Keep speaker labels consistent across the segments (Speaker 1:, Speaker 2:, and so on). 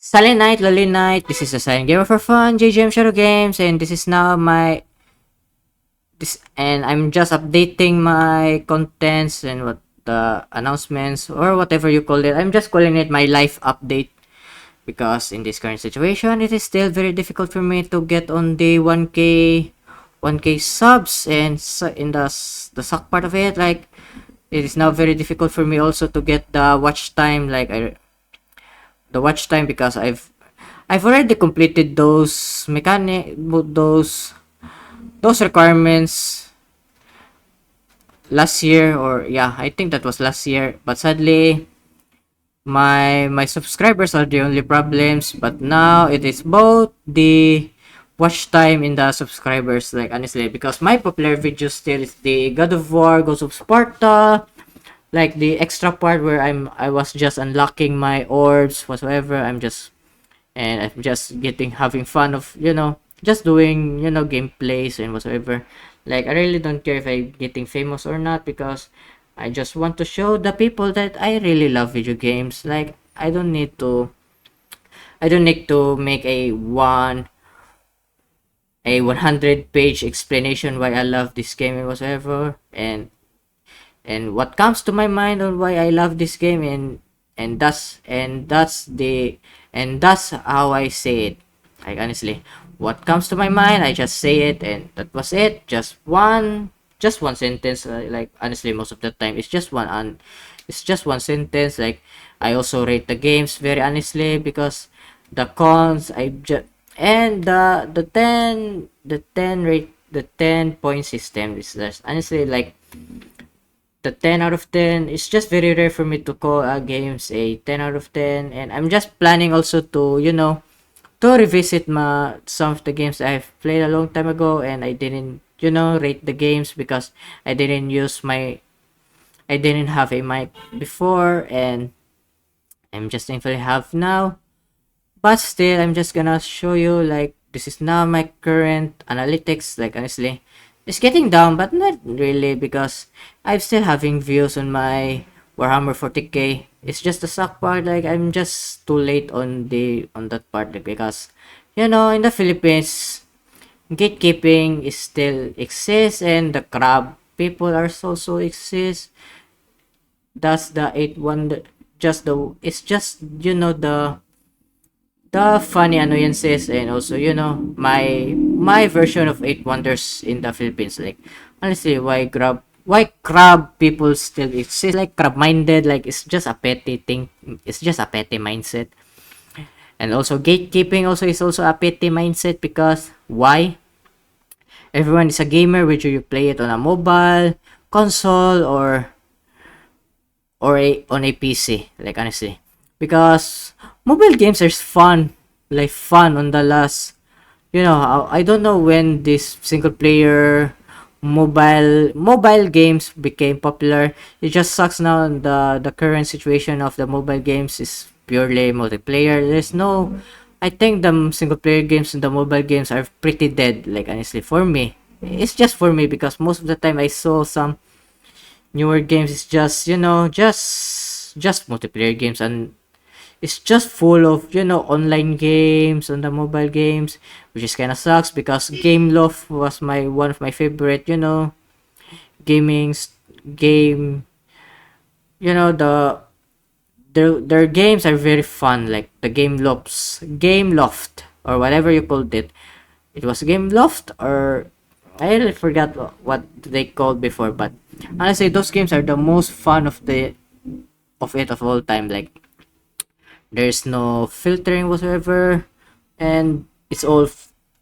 Speaker 1: Silent Night, Lolly Night, this is a silent gamer for fun, JGM ShadowGames, and this is now my and I'm just updating my contents and what the announcements or whatever you call it. I'm just calling it my life update because in this current situation it is still very difficult for me to get on the 1k subs, and in the suck part of it, like it is now very difficult for me also to get the watch time, the watch time, because I've already completed those requirements last year, or yeah, I think that was last year. But sadly, my subscribers are the only problems. But now it is both the watch time in the subscribers, like honestly, because my popular videos still is the God of War, Ghost of Sparta, like the extra part where I was just unlocking my orbs whatsoever. I'm just having fun of, just doing, gameplays and whatsoever. Like I really don't care if I'm getting famous or not, because I just want to show the people that I really love video games. Like I don't need to make a 100-page explanation why I love this game and whatsoever, and what comes to my mind on why I love this game, and that's how I say it. Like honestly, what comes to my mind, I just say it, and that was it. Just one sentence. Like honestly, most of the time it's just one sentence. Like I also rate the games very honestly, because the cons I just and the 10 point system is just honestly, like the 10 out of 10. It's just very rare for me to call games a 10 out of 10, and I'm just planning also to, to revisit some of the games I've played a long time ago, and I didn't, rate the games because I didn't have a mic before, and I'm just thankfully have now. But still, I'm just gonna show you, like, this is now my current analytics. Like honestly, it's getting down, but not really, because I'm still having views on my Warhammer 40k. It's just the suck part. Like I'm just too late on that part, like, because in the Philippines, gatekeeping is still exists, and the crab people are also exist. That's the eight wonder. Just the it's just the funny annoyances, and also my version of eight wonders in the Philippines. Like honestly, why crab people still exist, like crab minded, like it's just a petty thing, it's just a petty mindset. And also gatekeeping also is also a petty mindset, because why everyone is a gamer, whether you play it on a mobile console or on a PC, like honestly, because mobile games are fun, like fun on the last, I don't know when this single player mobile games became popular. It just sucks now. The current situation of the mobile games is purely multiplayer. There's no, I think the single player games and the mobile games are pretty dead, like honestly, for me. It's just for me, because most of the time I saw some newer games, it's just, just multiplayer games, and it's just full of, online games on the mobile games, which is kind of sucks, because Game Loft was my one of my favorite, gaming game. Their games are very fun, like the Game Loft, or whatever you called it. It was Game Loft, or I really forgot what they called before, but honestly, those games are the most fun of all time. Like there's no filtering whatsoever, and it's all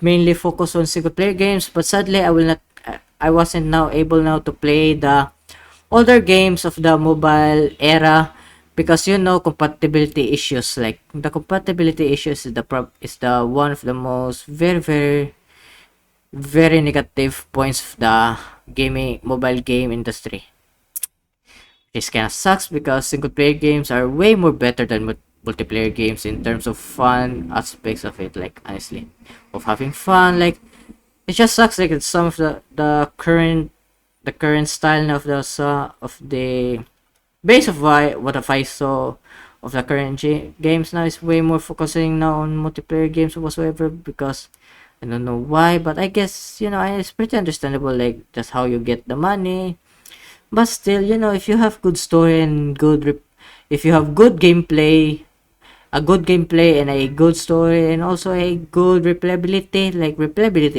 Speaker 1: mainly focused on single player games. But sadly, I wasn't now able now to play the older games of the mobile era, because compatibility issues. Like the compatibility issues is the one of the most very very very negative points of the gaming mobile game industry. This kind of sucks, because single player games are way more better than multiplayer games in terms of fun aspects of it. Like honestly, of having fun. Like it just sucks. Like it's some of the current style of the base of what if I saw of the current games now is way more focusing now on multiplayer games or whatsoever, because I don't know why, but I guess, it's pretty understandable, like, just how you get the money. But still, if you have good story and if you have good gameplay, a good gameplay and a good story and also a good replayability, like, replayability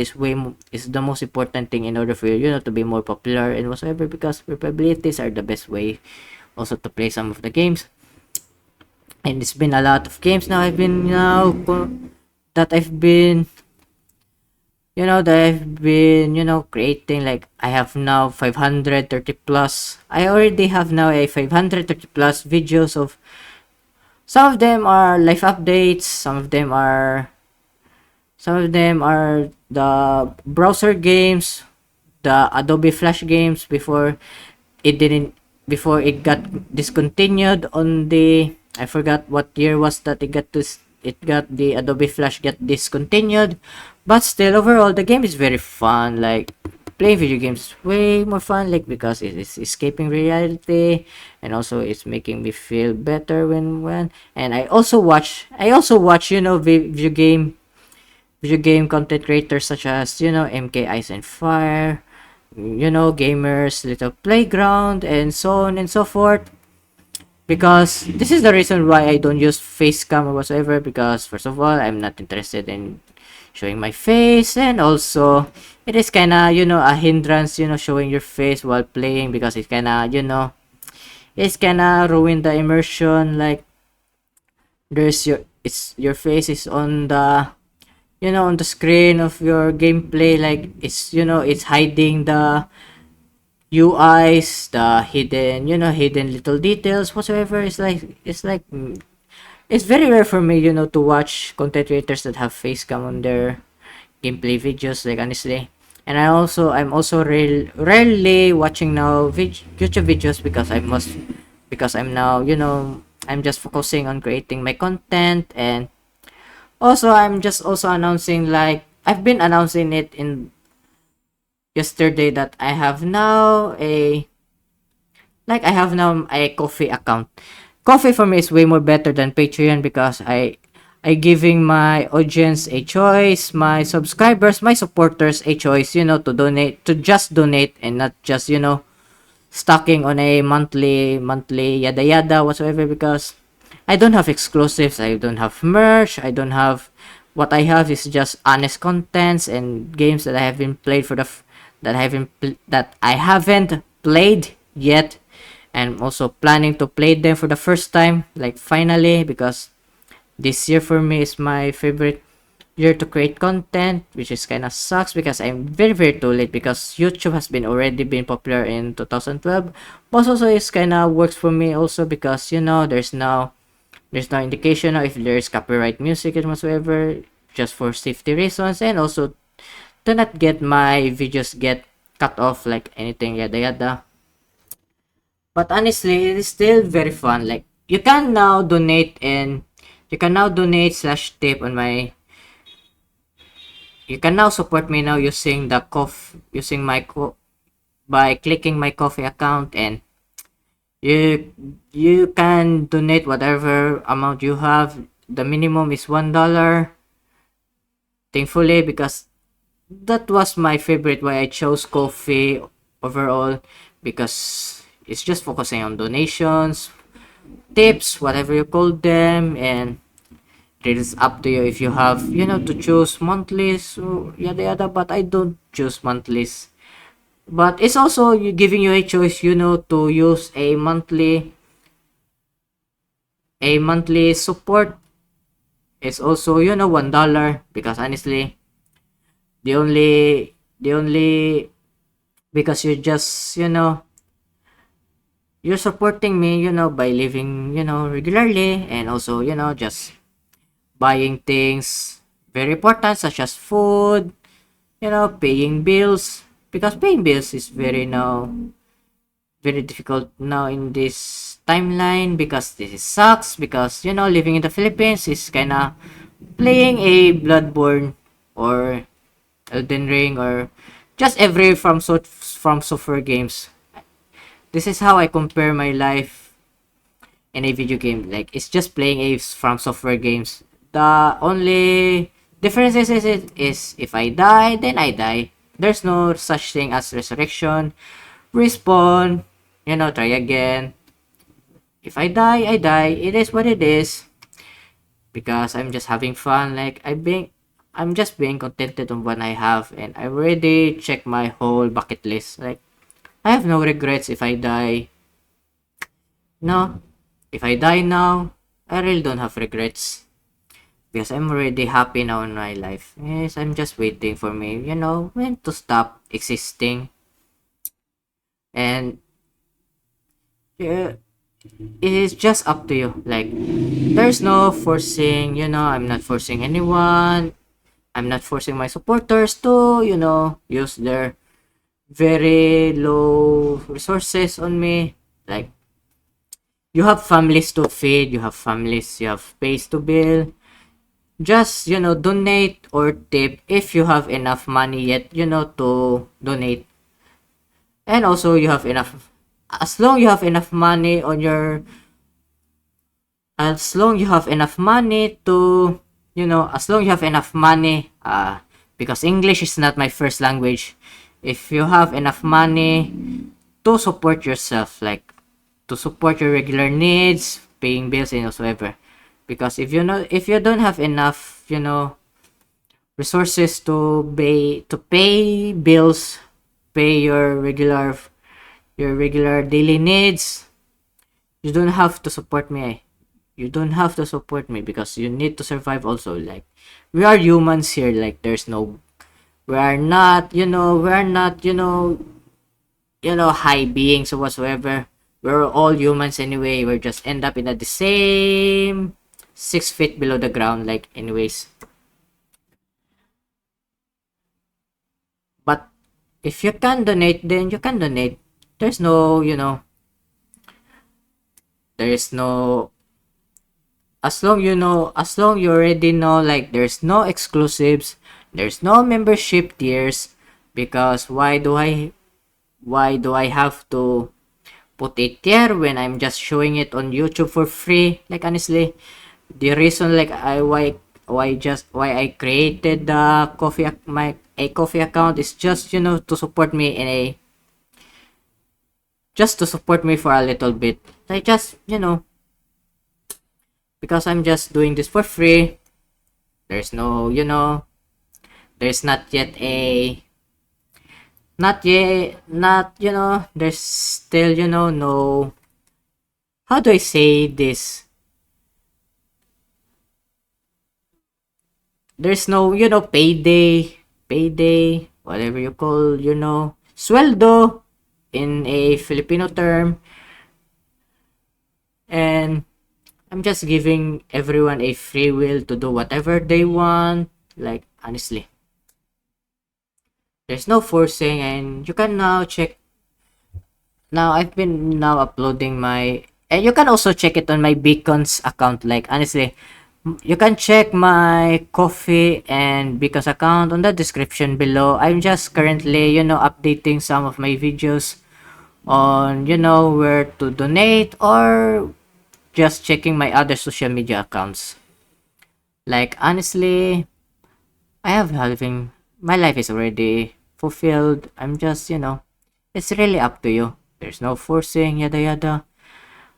Speaker 1: is the most important thing in order for you, to be more popular and whatsoever, because replayabilities are the best way also to play some of the games. And it's been a lot of games now that I've been creating. Like, I have now 530 plus. I already have now a 530 plus videos of, some of them are life updates, some of them are the browser games, the Adobe Flash games it didn't before it got discontinued on the, I forgot what year was that the Adobe Flash got discontinued. But still, overall, the game is very fun. Like, playing video games is way more fun, like, because it is escaping reality, and also it's making me feel better when and I also watch video game content creators such as, MK Ice and Fire, gamers little playground, and so on and so forth. Because this is the reason why I don't use face cam or whatsoever, because first of all, I'm not interested in showing my face, and also it is kinda, a hindrance, showing your face while playing, because it's kinda ruin the immersion. Like, your face is on the, on the screen of your gameplay, like, it's hiding the UIs, the hidden little details whatsoever. It's very rare for me, to watch content creators that have face cam on their gameplay videos, like, honestly. And I'm also rarely watching now YouTube videos, because I'm now, I'm just focusing on creating my content. And also, I'm just also announcing, like, I've been announcing it in yesterday, that I have now a coffee account. Coffee for me is way more better than Patreon, because I giving my audience a choice, my subscribers, my supporters a choice, to just donate, and not just, stocking on a monthly yada yada whatsoever, because I don't have exclusives, I don't have merch, I don't have, what I have is just honest contents and games that I haven't played that I haven't played yet, and I'm also planning to play them for the first time, like, finally, because this year for me is my favorite year to create content, which is kind of sucks, because I'm very very too late, because YouTube has been already been popular in 2012. But also it's kind of works for me also, because, there's no indication of if there's copyright music and whatsoever, just for safety reasons, and also to not get my videos get cut off, like, anything yada yada. But honestly, it is still very fun. Like, you can now donate slash tip on my, you can now support me now using the using my by clicking my coffee account, and you can donate whatever amount you have. The minimum is $1, thankfully, because that was my favorite why I chose coffee overall, because it's just focusing on donations, tips, whatever you call them, and it is up to you if you have, to choose monthlies or yada yada, but I don't choose monthlies. But it's also giving you a choice, to use a monthly support. It's also, $1, because honestly, the only because you're just, you're supporting me, by living, regularly, and also, just buying things very important, such as food, paying bills, because paying bills is very difficult now in this timeline, because this sucks, because, living in the Philippines is kind of playing a Bloodborne or Elden Ring, or just every from software games. This is how I compare my life in a video game. Like it's just playing a from software games. The only difference is if I die, then I die. There's no such thing as resurrection, respawn, try again. If I die, I die. It is what it is. Because I'm just having fun. Like I'm just being contented on what I have, and I already checked my whole bucket list. Like I have no regrets if I die. No, if I die now, I really don't have regrets because I'm already happy now in my life. Yes, I'm just waiting for me, when to stop existing. And yeah, it is just up to you. Like there's no forcing, I'm not forcing anyone. I'm not forcing my supporters to, use their very low resources on me. Like you have families to feed, you have families, you have pays to bill. Just, donate or tip if you have enough money yet, to donate. And also you have enough, as long you have enough money on your, as long you have enough money to, as long you have enough money, because English is not my first language. If you have enough money to support yourself, like to support your regular needs, paying bills and whatsoever. Because if you don't have enough, resources to pay bills, pay your regular daily needs, you don't have to support me. You don't have to support me because you need to survive also. Like we are humans here. Like there's no, we are not, high beings or whatsoever. We're all humans anyway. We're just end up in the same 6 feet below the ground. Like anyways. But if you can donate, then you can donate. There's no, there is no, as long you already know, like there's no exclusives, there's no membership tiers, because why do I have to put a tier when I'm just showing it on YouTube for free? Like honestly, the reason like why I created the coffee account is just to support me just to support me for a little bit. Like just because I'm just doing this for free. There's no, there's not there's still, no, how do I say this? There's no, payday, whatever you call, sweldo in a Filipino term. And I'm just giving everyone a free will to do whatever they want. Like, honestly. There's no forcing, and you can now check. Now, I've been now uploading my... And you can also check it on my Beacons account. Like, honestly, you can check my Coffee and Beacons account on the description below. I'm just currently, updating some of my videos on, where to donate, or just checking my other social media accounts. Like, honestly, my life is already fulfilled. I'm just, it's really up to you. There's no forcing, yada yada.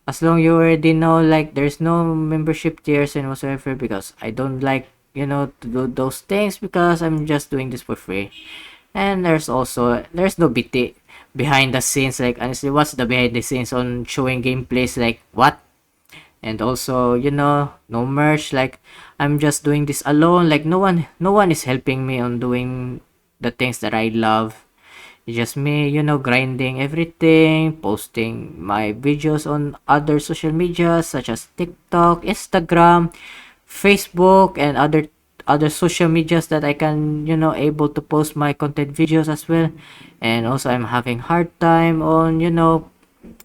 Speaker 1: As long you already know, like, there's no membership tiers and whatsoever, because I don't like, to do those things, because I'm just doing this for free. And there's no behind the scenes. Like, honestly, what's the behind the scenes on showing gameplays? Like, what? And also, no merch. Like, I'm just doing this alone. Like, no one is helping me on doing the things that I love. It's just me, grinding everything, posting my videos on other social media such as TikTok, Instagram, Facebook, and other social medias that I can, able to post my content videos as well. And also, I'm having hard time on,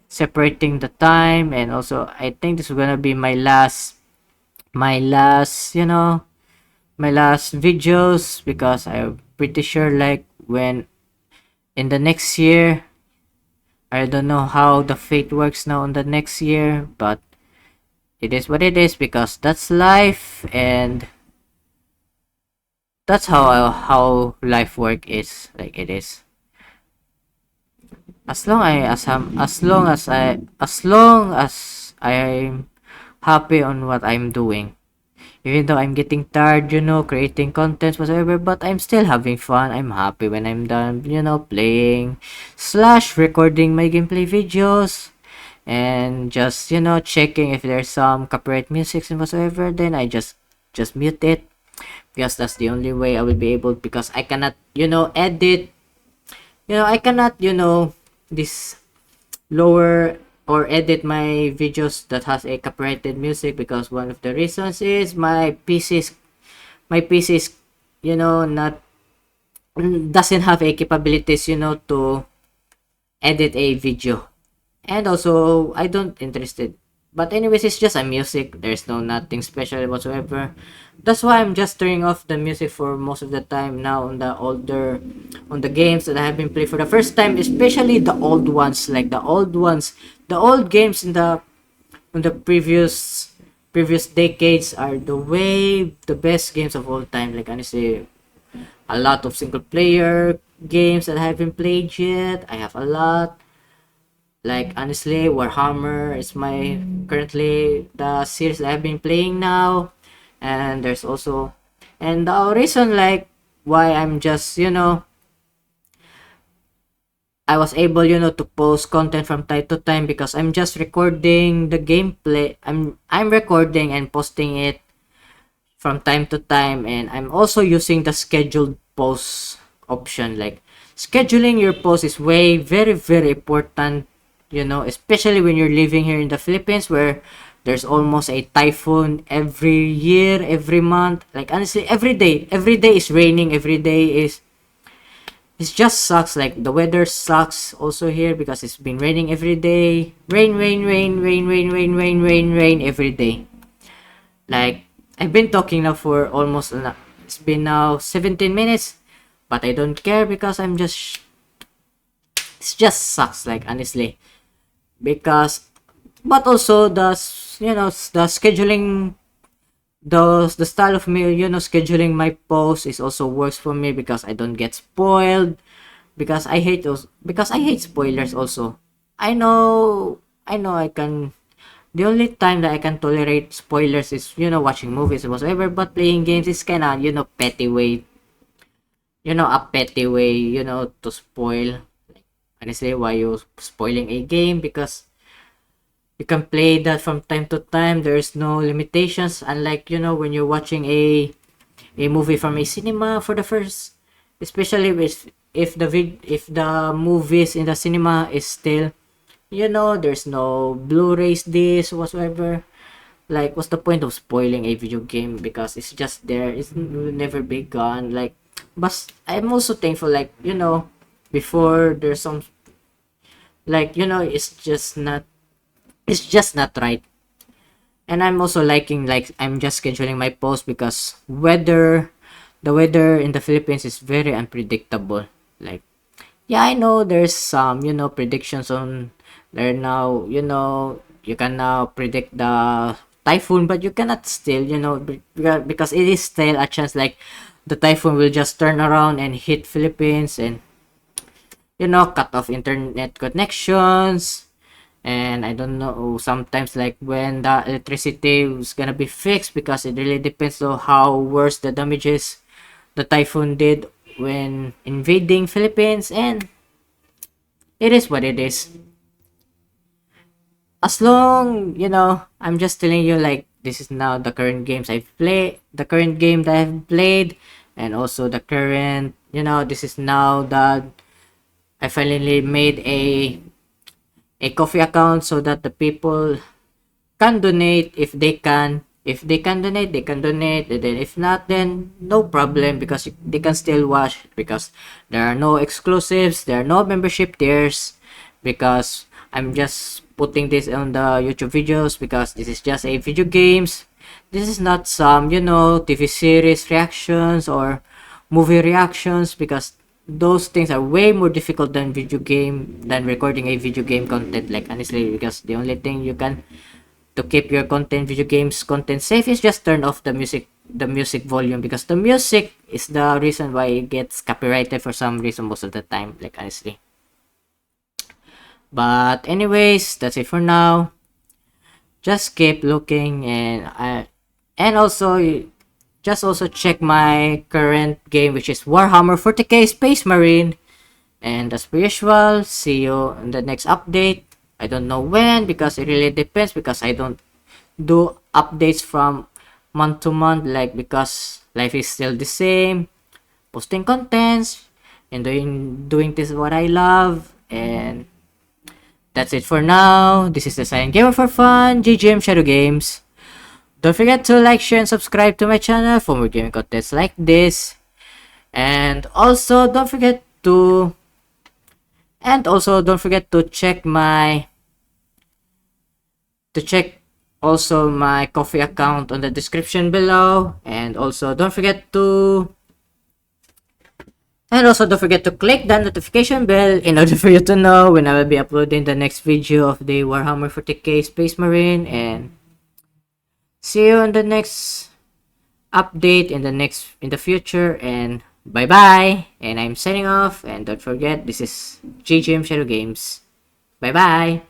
Speaker 1: separating the time. And also, I think this is gonna be my last videos, because I'm pretty sure, like, when in the next year, I don't know how the fate works now on the next year, but it is what it is because that's life, and that's how life work is. Like it is. As long as I'm happy on what I'm doing. Even though I'm getting tired, creating contents, whatever, but I'm still having fun. I'm happy when I'm done, playing slash recording my gameplay videos and just, checking if there's some copyright music and whatsoever, then I just mute it because that's the only way I will be able because I cannot, edit, I cannot, this lower or edit my videos that has a copyrighted music because one of the reasons is my PC is not doesn't have a capabilities to edit a video, and also I don't interested. But anyways, it's just a music. There's no nothing special whatsoever. That's why I'm just turning off the music for most of the time now on the games that I have been playing for the first time, especially the old ones, like the old games in the previous decades are the best games of all time. Like honestly, a lot of single player games that I haven't played yet. I have a lot. Like honestly, Warhammer is my currently the series that I've been playing now, and there's also and the reason like why I'm just I was able to post content from time to time because I'm just recording the gameplay. I'm recording and posting it from time to time, and I'm also using the scheduled post option. Like scheduling your post is way very very important, especially when you're living here in the Philippines where there's almost a typhoon every year, every month. Like honestly, every day is raining, every day is it just sucks. Like the weather sucks also here because it's been raining every day. Rain every day. Like I've been talking now for almost it's been now 17 minutes, but I don't care because it just sucks. Like honestly, because but also the scheduling the style of me scheduling my posts is also works for me because I don't get spoiled because I hate spoilers also. I know I can the only time that I can tolerate spoilers is watching movies or whatever, but playing games is kind of petty way, a petty way, to spoil. Honestly, why you spoiling a game? Because you can play that from time to time. There's no limitations. Unlike when you're watching a movie from a cinema for the first, especially if the movies in the cinema is still there's no Blu-rays this whatsoever. Like what's the point of spoiling a video game because it's just there, it's will never be gone. Like but I'm also thankful like before there's some like it's just not right. And I'm also liking like I'm just scheduling my post because the weather in the Philippines is very unpredictable. Like yeah, I know there's some predictions on there now. You can now predict the typhoon, but you cannot still because it is still a chance like the typhoon will just turn around and hit Philippines and cut off internet connections. And I don't know sometimes like when the electricity is gonna be fixed because it really depends on how worse the damages the typhoon did when invading Philippines. And it is what it is. As long I'm just telling you like this is now the current games I've played, the current game that I've played, and also the current this is now that I finally made a coffee account so that the people can donate if they can donate they can donate, and then if not then no problem because they can still watch because there are no exclusives, there are no membership tiers because I'm just putting this on the YouTube videos because this is just a video games. This is not some TV series reactions or movie reactions because those things are way more difficult than recording a video game content. Like honestly, because the only thing you can to keep your content, video games content safe, is just turn off the music volume, because the music is the reason why it gets copyrighted for some reason most of the time, like honestly. But anyways, that's it for now. Just keep looking, and also just also check my current game, which is Warhammer 40k Space Marine. And as per usual, see you in the next update. I don't know when, because it really depends, because I don't do updates from month to month, like, because life is still the same, posting contents and doing this what I love. And that's it for now. This is the Silent Gamer for Fun, JGM ShadowGames. Don't forget to like, share, and subscribe to my channel for more gaming contents like this. And also don't forget to check also my coffee account on the description below. And also don't forget to click the notification bell in order for you to know when I will be uploading the next video of the Warhammer 40k Space Marine. And see you in the next update in the future. And bye bye. And I'm signing off. And don't forget, this is JGM Shadow Games. Bye bye.